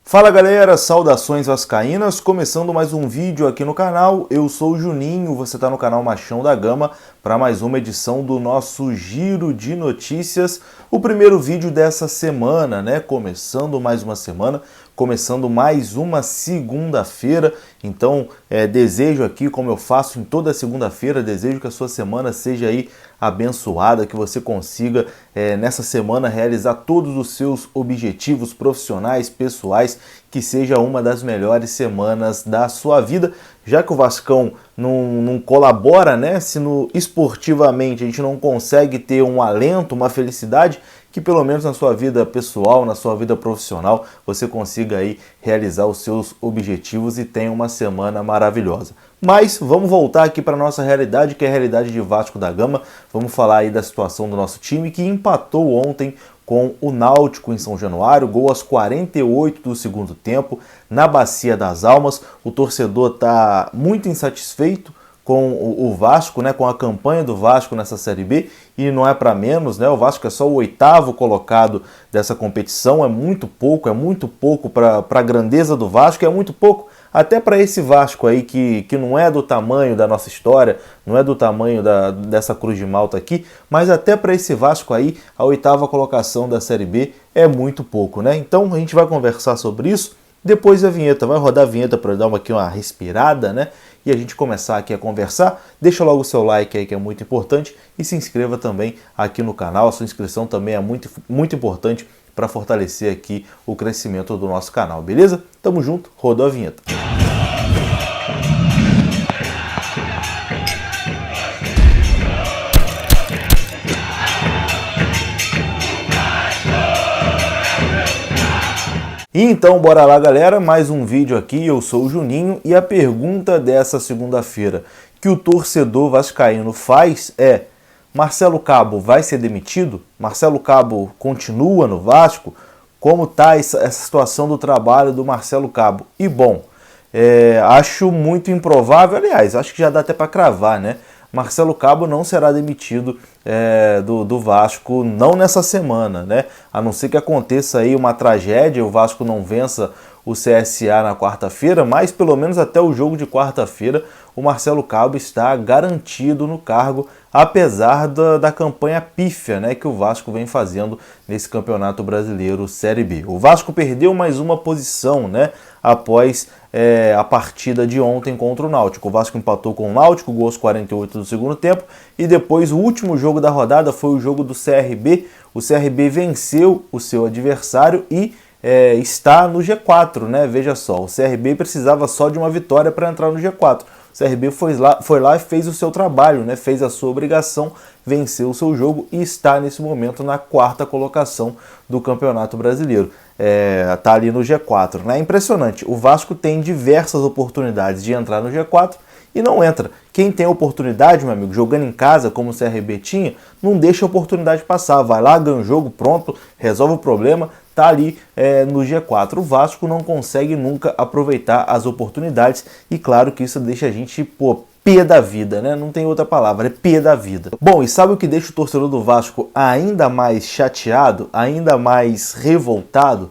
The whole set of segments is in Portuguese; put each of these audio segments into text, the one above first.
Fala galera, saudações vascaínas, começando mais um vídeo aqui no canal. Eu sou o Juninho, você está no canal Machão da Gama para mais uma edição do nosso Giro de Notícias, o primeiro vídeo dessa semana, né? Começando mais uma semana, começando mais uma segunda-feira. Então desejo aqui, como eu faço em toda segunda-feira, desejo que a sua semana seja aí abençoada, que você consiga nessa semana realizar todos os seus objetivos profissionais, pessoais, que seja uma das melhores semanas da sua vida, já que o Vascão não colabora, né? Se esportivamente a gente não consegue ter um alento, uma felicidade, que pelo menos na sua vida pessoal, na sua vida profissional, você consiga aí realizar os seus objetivos e tenha uma semana maravilhosa. Mas vamos voltar aqui para a nossa realidade, que é a realidade de Vasco da Gama. Vamos falar aí da situação do nosso time, que empatou ontem com o Náutico em São Januário, gol aos 48 do segundo tempo, na Bacia das Almas. O torcedor está muito insatisfeito com o Vasco, né, com a campanha do Vasco nessa Série B, e não é para menos, né? O Vasco é só o 8º colocado dessa competição, é muito pouco para a grandeza do Vasco, é muito pouco até para esse Vasco aí que não é do tamanho da nossa história, não é do tamanho dessa Cruz de Malta aqui, mas até para esse Vasco aí, a 8ª colocação da Série B é muito pouco, né? Então a gente vai conversar sobre isso depois da vinheta, vai rodar a vinheta para dar uma respirada, né? E a gente começar aqui a conversar. Deixa logo o seu like aí, que é muito importante, e se inscreva também aqui no canal. A sua inscrição também é muito importante para fortalecer aqui o crescimento do nosso canal, beleza? Tamo junto, rodou a vinheta. E então, bora lá galera, mais um vídeo aqui, eu sou o Juninho, e a pergunta dessa segunda-feira que o torcedor vascaíno faz é: Marcelo Cabo vai ser demitido? Marcelo Cabo continua no Vasco? Como está essa situação do trabalho do Marcelo Cabo? E bom, acho muito improvável, aliás, acho que já dá até para cravar, né? Marcelo Cabo não será demitido do Vasco, não nessa semana, né? A não ser que aconteça aí uma tragédia, o Vasco não vença o CSA na quarta-feira, mas pelo menos até o jogo de quarta-feira o Marcelo Cabo está garantido no cargo, apesar da campanha pífia, né, que o Vasco vem fazendo nesse Campeonato Brasileiro Série B. O Vasco perdeu mais uma posição, né, após a partida de ontem contra o Náutico. O Vasco empatou com o Náutico, gol aos 48 do segundo tempo, e depois o último jogo da rodada foi o jogo do CRB. O CRB venceu o seu adversário e está no G4, né? Veja só, o CRB precisava só de uma vitória para entrar no G4. O CRB foi lá e fez o seu trabalho, né? Fez a sua obrigação, venceu o seu jogo e está nesse momento na 4ª colocação do Campeonato Brasileiro. Está ali no G4, né? É impressionante, o Vasco tem diversas oportunidades de entrar no G4 e não entra. Quem tem a oportunidade, meu amigo, jogando em casa, como o CRB tinha, não deixa a oportunidade passar. Vai lá, ganha o jogo, pronto, resolve o problema, tá ali no G4. O Vasco não consegue nunca aproveitar as oportunidades e claro que isso deixa a gente, pé da vida, né? Não tem outra palavra, é pé da vida. Bom, e sabe o que deixa o torcedor do Vasco ainda mais chateado, ainda mais revoltado?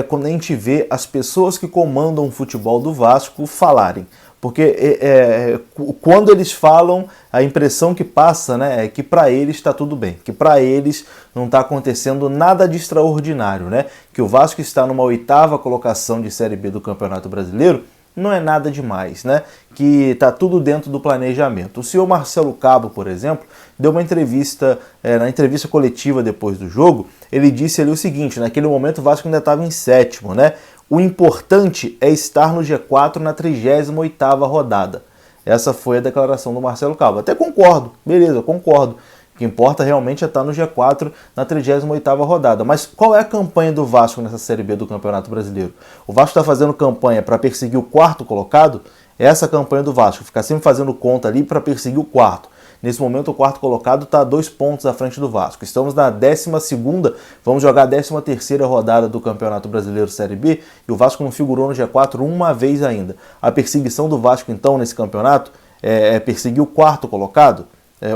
Quando a gente vê as pessoas que comandam o futebol do Vasco falarem. Porque quando eles falam, a impressão que passa, né, é que para eles está tudo bem, que para eles não está acontecendo nada de extraordinário, né? Que o Vasco está numa 8ª colocação de Série B do Campeonato Brasileiro, não é nada demais, né? Que está tudo dentro do planejamento. O senhor Marcelo Cabo, por exemplo, deu uma entrevista, na entrevista coletiva depois do jogo, ele disse ali o seguinte: naquele momento o Vasco ainda estava em 7º, né? O importante é estar no G4 na 38ª rodada. Essa foi a declaração do Marcelo Cabo. Até concordo, beleza, concordo. O que importa realmente é estar no G4 na 38ª rodada. Mas qual é a campanha do Vasco nessa Série B do Campeonato Brasileiro? O Vasco está fazendo campanha para perseguir o 4º colocado? Essa é a campanha do Vasco, ficar sempre fazendo conta ali para perseguir o 4º. Nesse momento o 4º colocado está a 2 pontos à frente do Vasco. Estamos na 12ª, vamos jogar a 13ª rodada do Campeonato Brasileiro Série B e o Vasco não figurou no G4 uma vez ainda. A perseguição do Vasco então nesse campeonato é perseguir o 4º colocado?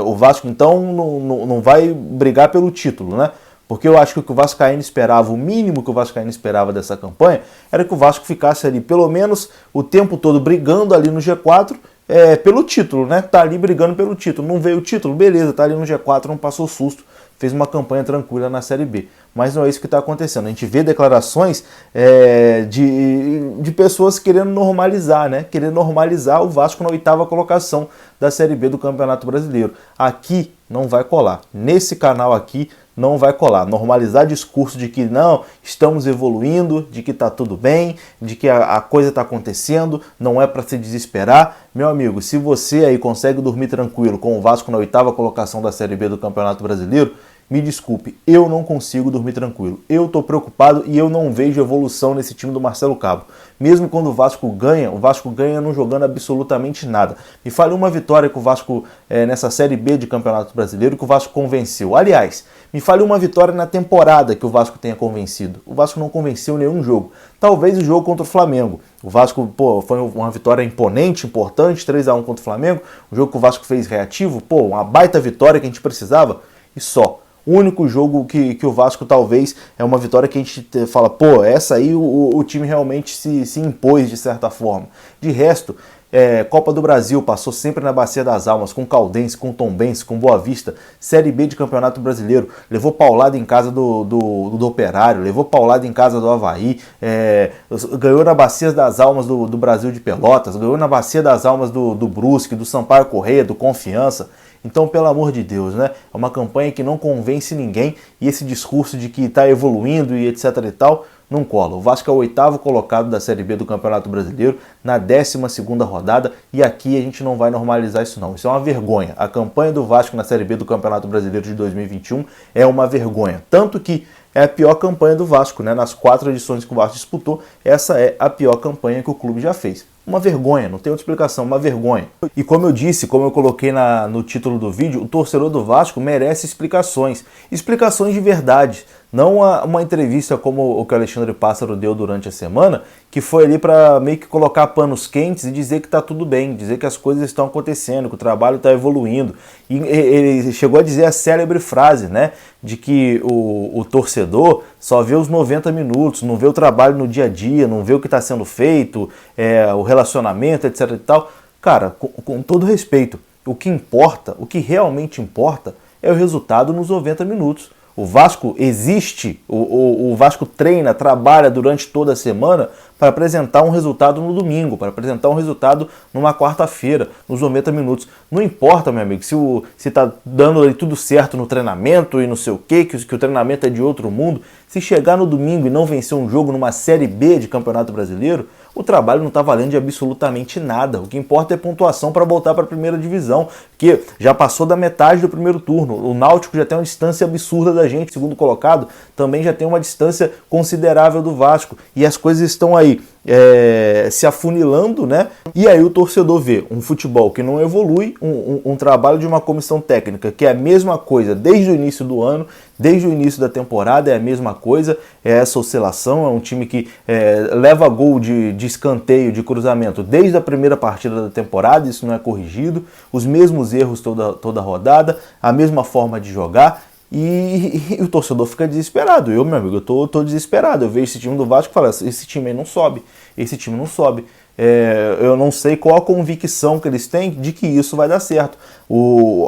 O Vasco então não vai brigar pelo título, né? Porque eu acho que o que o Vascaíno esperava, o mínimo que o Vascaíno esperava dessa campanha, era que o Vasco ficasse ali pelo menos o tempo todo brigando ali no G4, pelo título, né? Tá ali brigando pelo título. Não veio o título? Beleza, tá ali no G4, não passou susto, fez uma campanha tranquila na Série B. Mas não é isso que está acontecendo. A gente vê declarações de pessoas querendo normalizar, né? Querendo normalizar o Vasco na 8ª colocação da Série B do Campeonato Brasileiro. Aqui não vai colar. Nesse canal aqui não vai colar. Normalizar discurso de que não, estamos evoluindo, de que está tudo bem, de que a coisa está acontecendo, não é para se desesperar. Meu amigo, se você aí consegue dormir tranquilo com o Vasco na 8ª colocação da Série B do Campeonato Brasileiro, me desculpe, eu não consigo dormir tranquilo. Eu estou preocupado e eu não vejo evolução nesse time do Marcelo Cabo. Mesmo quando o Vasco ganha não jogando absolutamente nada. Me fale uma vitória que o Vasco, nessa Série B de Campeonato Brasileiro, que o Vasco convenceu. Aliás, me fale uma vitória na temporada que o Vasco tenha convencido. O Vasco não convenceu nenhum jogo. Talvez o jogo contra o Flamengo. O Vasco, foi uma vitória imponente, importante, 3-1 contra o Flamengo. Um jogo que o Vasco fez reativo, uma baita vitória que a gente precisava e só. O único jogo que o Vasco talvez é uma vitória que a gente fala, essa aí o time realmente se impôs de certa forma. De resto, Copa do Brasil passou sempre na Bacia das Almas, com Caldense, com Tombense, com Boa Vista, Série B de Campeonato Brasileiro, levou paulada em casa do Operário, levou paulada em casa do Avaí, ganhou na Bacia das Almas do Brasil de Pelotas, ganhou na Bacia das Almas do Brusque, do Sampaio Corrêa, do Confiança. Então, pelo amor de Deus, né? É uma campanha que não convence ninguém e esse discurso de que está evoluindo e etc e tal, não cola. O Vasco é o 8º colocado da Série B do Campeonato Brasileiro na 12ª rodada e aqui a gente não vai normalizar isso não. Isso é uma vergonha. A campanha do Vasco na Série B do Campeonato Brasileiro de 2021 é uma vergonha. Tanto que é a pior campanha do Vasco, né? Nas 4 edições que o Vasco disputou, essa é a pior campanha que o clube já fez. Uma vergonha, não tem outra explicação, uma vergonha. E como eu disse, como eu coloquei no título do vídeo, o torcedor do Vasco merece explicações. Explicações de verdade. Não uma entrevista como o que o Alexandre Pássaro deu durante a semana, que foi ali para meio que colocar panos quentes e dizer que está tudo bem, dizer que as coisas estão acontecendo, que o trabalho está evoluindo. E ele chegou a dizer a célebre frase, né, de que o torcedor só vê os 90 minutos, não vê o trabalho no dia a dia, não vê o que está sendo feito, o relacionamento, etc e tal. Cara, com todo respeito, o que importa, o que realmente importa é o resultado nos 90 minutos. O Vasco existe, o Vasco treina, trabalha durante toda a semana para apresentar um resultado no domingo, para apresentar um resultado numa quarta-feira, nos 90 minutos. Não importa, meu amigo, se está dando ali tudo certo no treinamento e não sei o quê, que o treinamento é de outro mundo. Se chegar no domingo e não vencer um jogo numa Série B de Campeonato Brasileiro, o trabalho não está valendo de absolutamente nada. O que importa é pontuação para voltar para a primeira divisão, que já passou da metade do primeiro turno. O Náutico já tem uma distância absurda da gente, segundo colocado, também já tem uma distância considerável do Vasco. E as coisas estão aí se afunilando, né? E aí o torcedor vê um futebol que não evolui, um trabalho de uma comissão técnica que é a mesma coisa desde o início do ano, desde o início da temporada é a mesma coisa, é essa oscilação, é um time que leva gol de escanteio, de cruzamento desde a primeira partida da temporada, isso não é corrigido, os mesmos erros toda rodada, a mesma forma de jogar. E o torcedor fica desesperado. Meu amigo, eu tô desesperado. Eu vejo esse time do Vasco e falo, esse time aí não sobe. Esse time não sobe. Eu não sei qual a convicção que eles têm de que isso vai dar certo.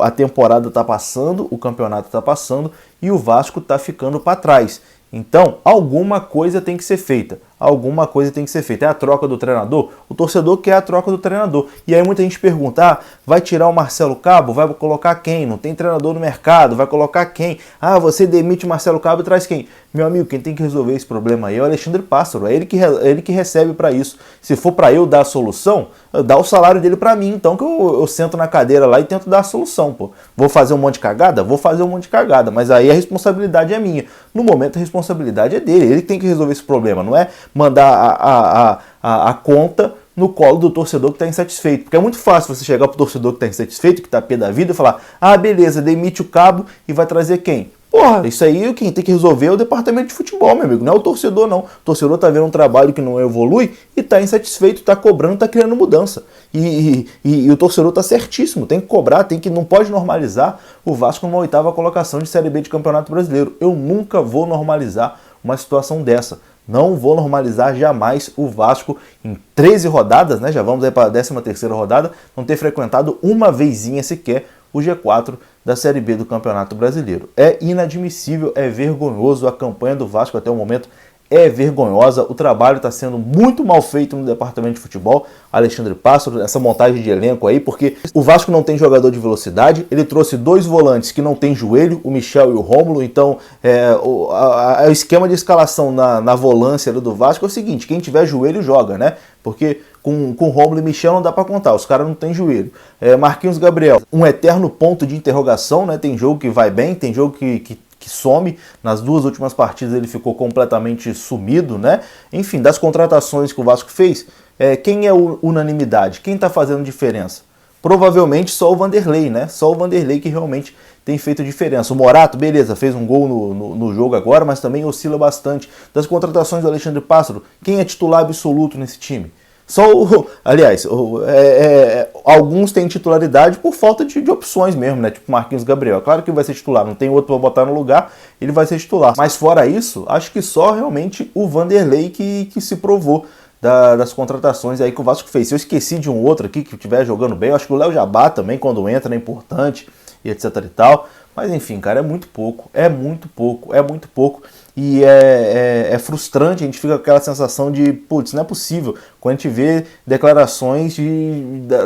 A temporada tá passando, o campeonato tá passando e o Vasco tá ficando para trás. Então, alguma coisa tem que ser feita. Alguma coisa tem que ser feita. É a troca do treinador? O torcedor quer a troca do treinador. E aí muita gente pergunta, vai tirar o Marcelo Cabo? Vai colocar quem? Não tem treinador no mercado, vai colocar quem? Você demite o Marcelo Cabo e traz quem? Meu amigo, quem tem que resolver esse problema aí é o Alexandre Pássaro. É ele que recebe para isso. Se for para eu dar a solução, dá o salário dele para mim. Então que eu sento na cadeira lá e tento dar a solução. Vou fazer um monte de cagada? Vou fazer um monte de cagada. Mas aí a responsabilidade é minha. No momento a responsabilidade é dele. Ele que tem que resolver esse problema. Não é mandar a conta no colo do torcedor que está insatisfeito. Porque é muito fácil você chegar para o torcedor que está insatisfeito, que está pé da vida, e falar, beleza, demite o Cabo e vai trazer quem? Porra, isso aí quem tem que resolver é o departamento de futebol, meu amigo, não é o torcedor não. O torcedor tá vendo um trabalho que não evolui e tá insatisfeito, tá cobrando, tá criando mudança. E o torcedor tá certíssimo, tem que cobrar, não pode normalizar o Vasco numa 8ª colocação de Série B de Campeonato Brasileiro. Eu nunca vou normalizar uma situação dessa. Não vou normalizar jamais o Vasco em 13 rodadas, né? Já vamos aí para a 13ª rodada, não ter frequentado uma vezinha sequer o G4 da Série B do Campeonato Brasileiro. É inadmissível, é vergonhoso, a campanha do Vasco até o momento é vergonhosa, o trabalho está sendo muito mal feito no departamento de futebol, Alexandre Pássaro, essa montagem de elenco aí, porque o Vasco não tem jogador de velocidade, ele trouxe 2 volantes que não tem joelho, o Michel e o Rômulo, então o esquema de escalação na volância do Vasco é o seguinte, quem tiver joelho joga, né? Porque com Rômulo e Michel não dá para contar, os caras não têm joelho. Marquinhos Gabriel, um eterno ponto de interrogação, né? Tem jogo que vai bem, tem jogo que some, nas 2 últimas partidas ele ficou completamente sumido, né? Enfim, das contratações que o Vasco fez, quem é unanimidade? Quem está fazendo diferença? Provavelmente só o Vanderlei, né? Só o Vanderlei que realmente tem feito diferença. O Morato, beleza, fez um gol no jogo agora, mas também oscila bastante. Das contratações do Alexandre Pássaro, quem é titular absoluto nesse time? Aliás, alguns têm titularidade por falta de opções mesmo, né? Tipo Marquinhos Gabriel. Claro que vai ser titular, não tem outro para botar no lugar, ele vai ser titular. Mas fora isso, acho que só realmente o Vanderlei que se provou das contratações aí que o Vasco fez. Se eu esqueci de um outro aqui que estiver jogando bem, eu acho que o Léo Jabá também, quando entra, é importante e etc e tal. Mas enfim, cara, é muito pouco. E é frustrante, a gente fica com aquela sensação de, putz, não é possível, quando a gente vê declarações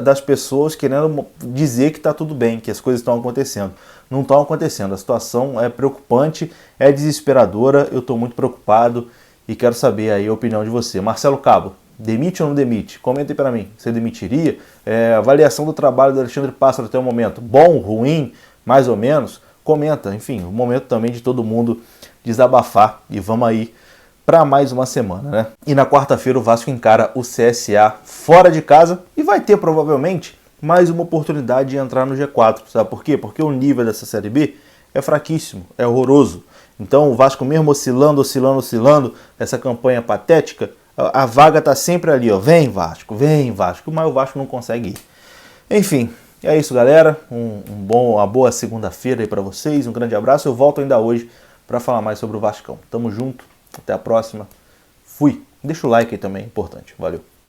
das pessoas querendo dizer que está tudo bem, que as coisas estão acontecendo. Não estão acontecendo, a situação é preocupante, é desesperadora, eu estou muito preocupado e quero saber aí a opinião de você. Marcelo Cabo, demite ou não demite? Comenta aí para mim, você demitiria? Avaliação do trabalho do Alexandre Pássaro até o momento, bom, ruim, mais ou menos? Comenta, enfim, o momento também de todo mundo desabafar e vamos aí para mais uma semana, né? E na quarta-feira o Vasco encara o CSA fora de casa e vai ter provavelmente mais uma oportunidade de entrar no G4, sabe por quê? Porque o nível dessa Série B é fraquíssimo, é horroroso. Então o Vasco mesmo oscilando, essa campanha patética, a vaga tá sempre ali, ó, vem Vasco, mas o Vasco não consegue ir. Enfim, é isso, galera, uma boa segunda-feira aí para vocês, um grande abraço, eu volto ainda hoje para falar mais sobre o Vascão. Tamo junto, até a próxima. Fui. Deixa o like aí também, é importante. Valeu.